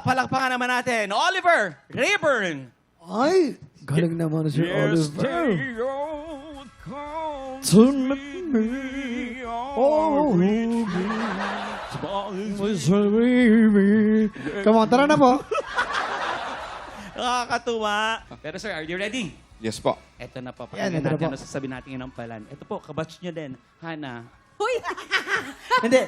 palakpakan naman natin, Oliver Rayburn. Ay, galing naman si Oliver. Come on, tara na po. Nakakatuwa. Pero sir, are you ready? Yes po. Ito na po. Yan, Pakinggan ito na natin po. ano sasabihin natin ng palan. Ito po, kabatch nyo din. Hana. Uy! Hindi.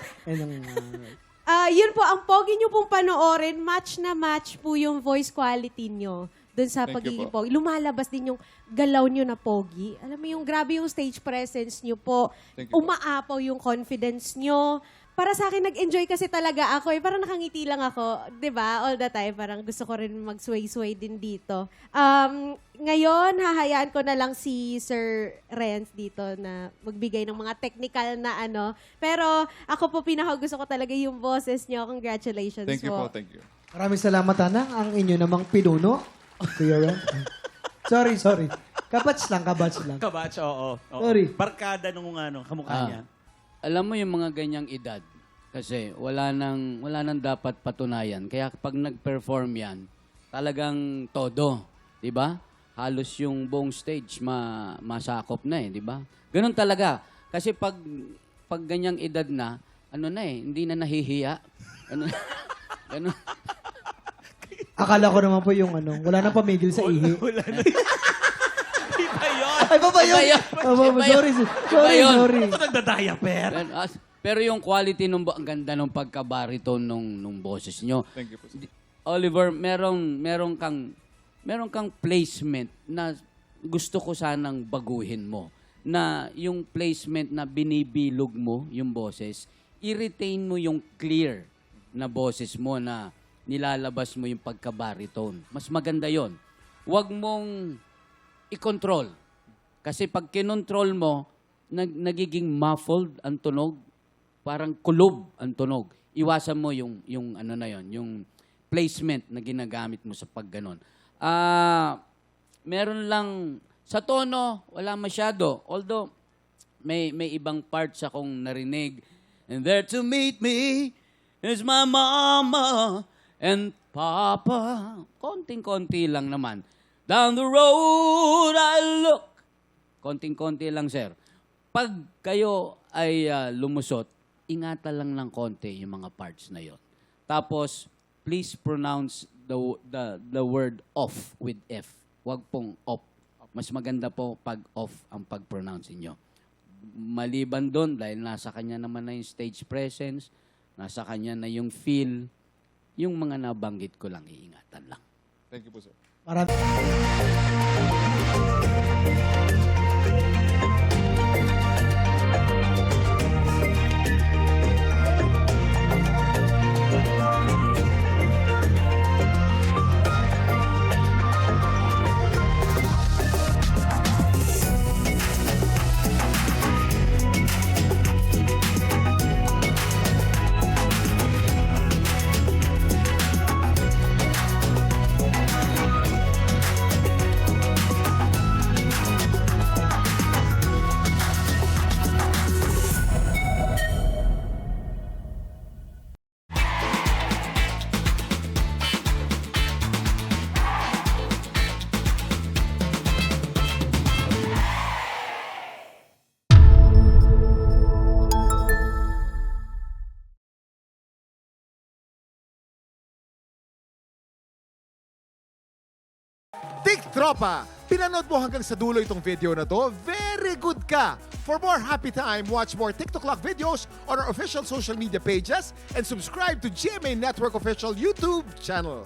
Yun po, ang pogi nyo pong panoorin, match na match po yung voice quality nyo dun sa Thank you pagiging po. pogi. Lumalabas din yung galaw nyo na pogi. Alam mo yung grabe yung stage presence nyo po. Thank you po. Umaapaw yung confidence nyo. Para sa akin, nag-enjoy kasi talaga ako. Parang nakangiti lang ako, di ba? All the time. Parang gusto ko rin mag-sway-sway din dito. Ngayon, hahayaan ko na lang si Sir Renz dito na magbigay ng mga technical na ano. Pero ako po gusto ko talaga yung boses nyo. Congratulations Thank you po. po, thank you. Maraming salamat, Ana. Ang inyo namang pinuno. Kuya Ren. Sorry. Kabats lang. Kabatch, oo. Sorry. Barkada nung kamukha niya. Alam mo yung mga ganyang edad, kasi wala nang dapat patunayan. Kaya pag nag-perform yan, talagang todo, 'di ba? Halos yung buong stage masakop na di ba? Ganun talaga. Kasi pag ganyang edad na, hindi na nahihiya. Ganun. Akala ko naman po yung wala nang pamigil sa ihi. Wala na. Iba yun. Ay, baba yun. Sorry. Ito nagdadiaper. Pero yung quality ang ganda ng pagka-baritone nung boses nyo. Thank you po. Oliver, meron kang placement na gusto ko sanang baguhin mo. Na yung placement na binibilog mo yung boses, i-retain mo yung clear na boses mo na nilalabas mo yung pagka-baritone. Mas maganda yon. Huwag mong i-control. Kasi pag kinontrol mo, nagiging muffled ang tunog, parang kulob ang tunog. Iwasan mo yung yung placement na ginagamit mo sa pagganon. Meron lang sa tono, wala masyado. Although may ibang parts akong narinig. And there to meet me is my mama and papa. Konting-konti lang naman. Down the road I look. Konting-konti lang, sir. Pag kayo ay lumusot, ingatan lang ng konti yung mga parts na yon. Tapos, please pronounce the word off with F. Huwag pong off. Mas maganda po pag off ang pag-pronounce niyo. Maliban doon, dahil nasa kanya naman na yung stage presence, nasa kanya na yung feel, yung mga nabanggit ko lang, iingatan lang. Thank you po, sir. Maraming Tik Tropa! Pinanood mo hanggang sa dulo itong video na to? Very good ka! For more happy time, watch more TikTok Clock videos on our official social media pages and subscribe to GMA Network official YouTube channel.